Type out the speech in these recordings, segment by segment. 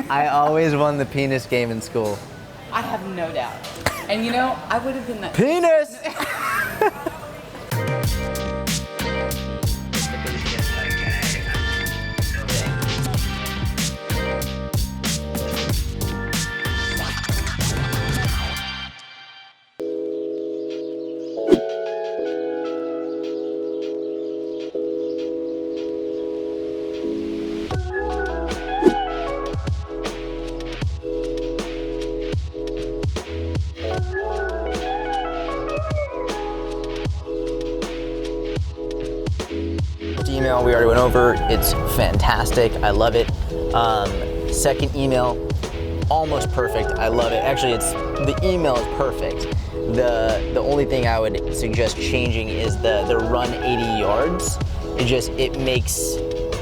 I always won the penis game in school. I have no doubt. And you know, I would have been that. Penis! Email we already went over. It's fantastic. I love it. Second email, almost perfect. I love it. Actually, the email is perfect. The only thing I would suggest changing is the run 80 yards. It makes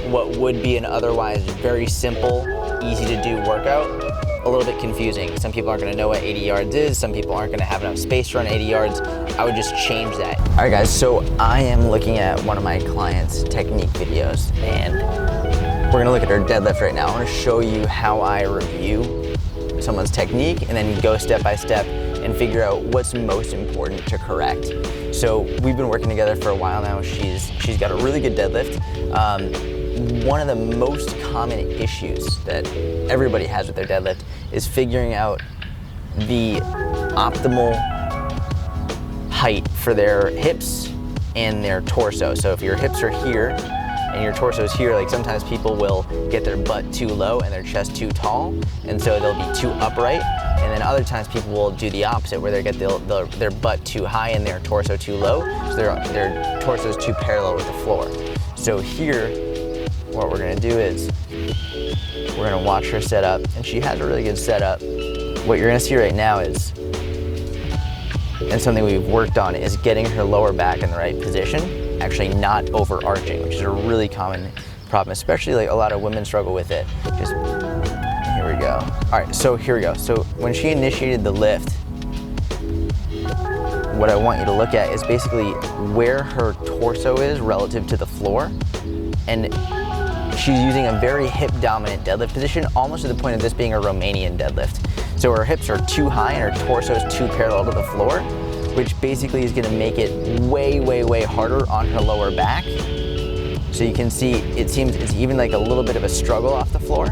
what would be an otherwise very simple, easy to do workout a little bit confusing. Some people aren't gonna know what 80 yards is. Some people aren't gonna have enough space to run 80 yards. I would just change that. All right guys, so I am looking at one of my clients' technique videos and we're gonna look at her deadlift right now. I wanna show you how I review someone's technique and then go step by step and figure out what's most important to correct. So we've been working together for a while now. She's got a really good deadlift. One of the most common issues that everybody has with their deadlift is figuring out the optimal height for their hips and their torso. So if your hips are here and your torso is here, like sometimes people will get their butt too low and their chest too tall, and so they'll be too upright. And then other times people will do the opposite, where they get their butt too high and their torso too low, so their torso is too parallel with the floor. So here, what we're gonna do is we're gonna watch her set up, and she has a really good setup. What you're gonna see right now is, and something we've worked on, is getting her lower back in the right position, actually not overarching, which is a really common problem, especially like a lot of women struggle with it. Just, here we go. All right, so here we go. So when she initiated the lift, what I want you to look at is basically where her torso is relative to the floor. And she's using a very hip dominant deadlift position, almost to the point of this being a Romanian deadlift. So her hips are too high and her torso is too parallel to the floor, which basically is gonna make it way, way, way harder on her lower back. So you can see, it seems it's even like a little bit of a struggle off the floor.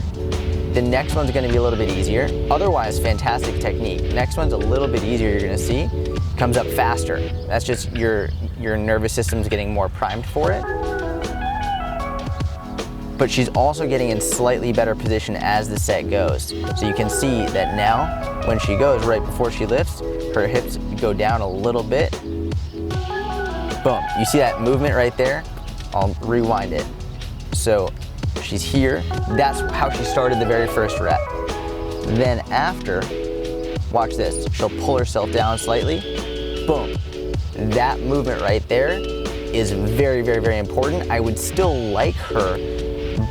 The next one's gonna be a little bit easier. Otherwise, fantastic technique. Next one's a little bit easier, you're gonna see. Comes up faster. That's just your nervous system's getting more primed for it. But she's also getting in slightly better position as the set goes. So you can see that now, when she goes, right before she lifts, her hips go down a little bit. Boom, you see that movement right there? I'll rewind it. So she's here, that's how she started the very first rep. Then after, watch this, she'll pull herself down slightly, boom. That movement right there is very, very, very important. I would still like her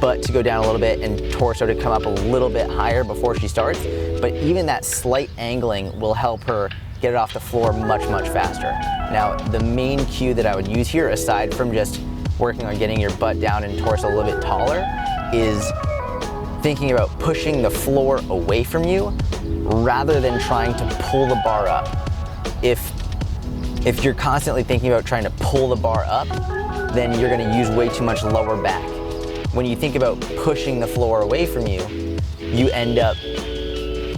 butt to go down a little bit and torso to come up a little bit higher before she starts, but even that slight angling will help her get it off the floor much, much faster. Now, the main cue that I would use here, aside from just working on getting your butt down and torso a little bit taller, is thinking about pushing the floor away from you rather than trying to pull the bar up. If you're constantly thinking about trying to pull the bar up, then you're gonna use way too much lower back. When you think about pushing the floor away from you, you end up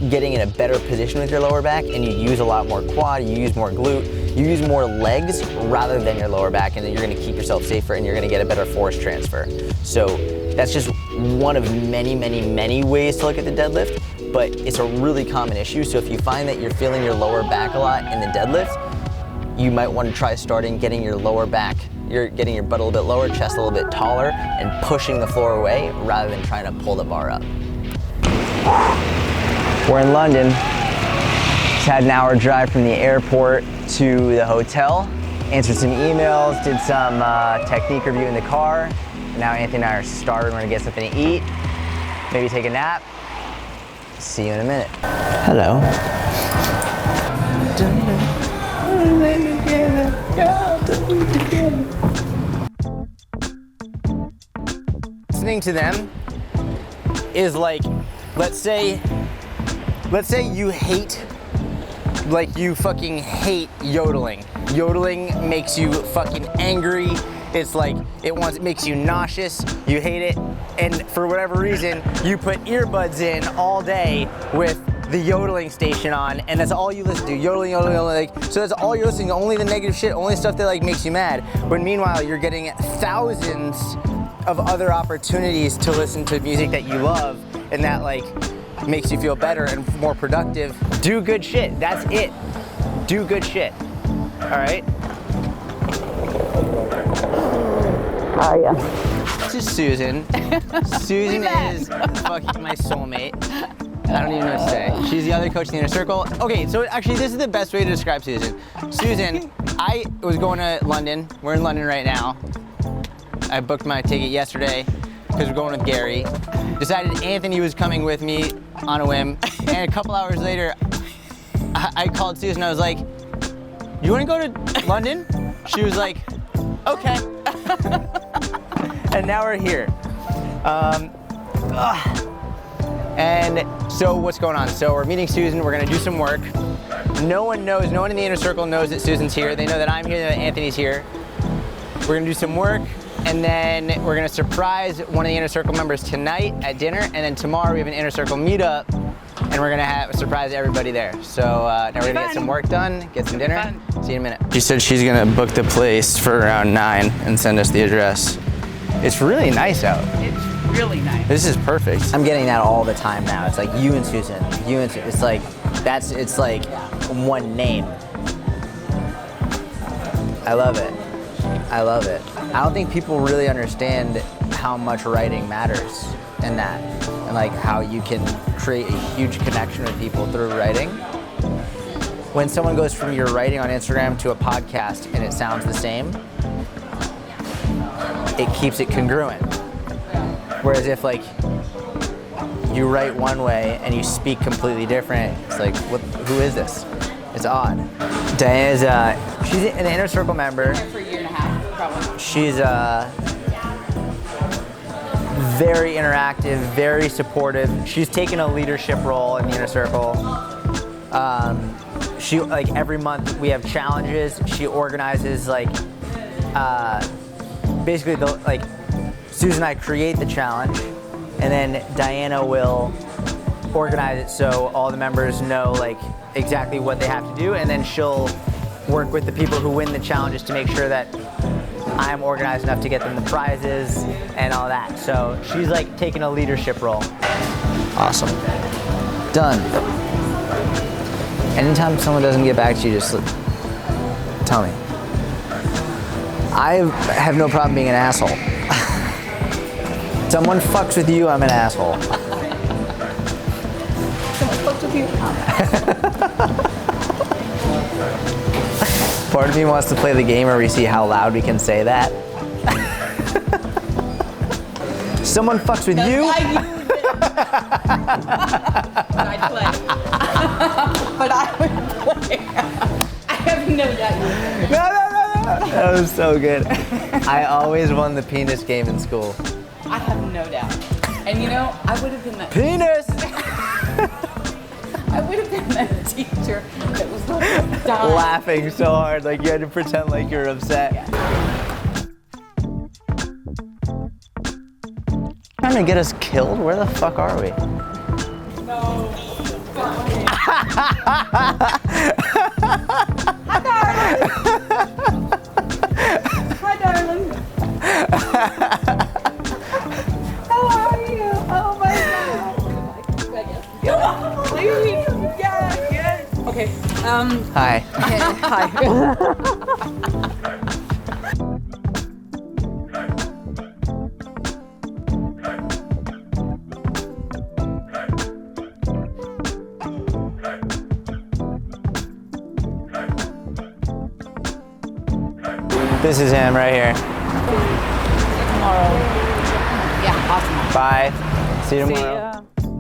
getting in a better position with your lower back, and you use a lot more quad, you use more glute, you use more legs rather than your lower back, and then you're gonna keep yourself safer and you're gonna get a better force transfer. So that's just one of many, many, many ways to look at the deadlift, but it's a really common issue. So if you find that you're feeling your lower back a lot in the deadlift, you might want to try starting getting your lower back, you're getting your butt a little bit lower, chest a little bit taller, and pushing the floor away rather than trying to pull the bar up. We're in London. Just had an hour drive from the airport to the hotel. Answered some emails, did some technique review in the car. Now Anthony and I are starving, we're gonna get something to eat, maybe take a nap. See you in a minute. Hello. Listening to them is like let's say you hate, like you fucking hate yodeling. Yodeling makes you fucking angry. It's like, it makes you nauseous, you hate it, and for whatever reason, you put earbuds in all day with the yodeling station on, and that's all you listen to, yodeling, yodeling, yodeling, like, so that's all you're listening to, only the negative shit, only stuff that like makes you mad, when meanwhile, you're getting thousands of other opportunities to listen to music that you love, and that like, makes you feel better and more productive. Do good shit, that's it. Do good shit, all right? How are you? This is Susan. Susan is fucking my soulmate. I don't even know what to say. She's the other coach in the inner circle. Okay, so actually this is the best way to describe Susan. Susan, I was going to London. We're in London right now. I booked my ticket yesterday because we're going with Gary. Decided Anthony was coming with me on a whim. And a couple hours later, I called Susan. I was like, you want to go to London? She was like, okay. And now we're here. And so what's going on? So we're meeting Susan, we're gonna do some work. No one in the inner circle knows that Susan's here. They know that I'm here, that Anthony's here. We're gonna do some work, and then we're gonna surprise one of the inner circle members tonight at dinner, and then tomorrow we have an inner circle meetup, and we're gonna surprise everybody there. So now we're gonna get some work done, get some dinner. See you in a minute. She said she's gonna book the place for around 9 and send us the address. It's really nice out. It's really nice. This is perfect. I'm getting that all the time now. It's like you and Susan, you and Susan. It's like, it's like one name. I love it. I love it. I don't think people really understand how much writing matters in that, and like how you can create a huge connection with people through writing. When someone goes from your writing on Instagram to a podcast and it sounds the same, it keeps it congruent. Whereas if like you write one way and you speak completely different, it's like, who is this? It's odd. Dayana's she's an inner circle member. For a year and a half, probably. She's very interactive, very supportive. She's taken a leadership role in the inner circle. She, like, every month we have challenges. She organizes, like, basically, Susan and I create the challenge, and then Dayana will organize it so all the members know, like, exactly what they have to do, and then she'll work with the people who win the challenges to make sure that I'm organized enough to get them the prizes and all that. So she's like taking a leadership role. Awesome. Done. Anytime someone doesn't get back to you, just tell me. I have no problem being an asshole. Someone fucks with you, I'm an asshole. Someone fucks with you. Part of me wants to play the game where we see how loud we can say that. Someone fucks with you? I'd play. But I would play. I have no doubt you would. No. That was so good. I always won the penis game in school. I have no doubt. And you know, I would have been that Penis! I would have been that teacher that was dying. Laughing so hard, like you had to pretend like you were upset. Yeah. Trying to get us killed? Where the fuck are we? No. Hi, darling. How are you? Oh my God. Yeah. Okay. Hi. Hi. This is him right here. Tomorrow. Yeah, awesome. Bye. See you tomorrow. See ya.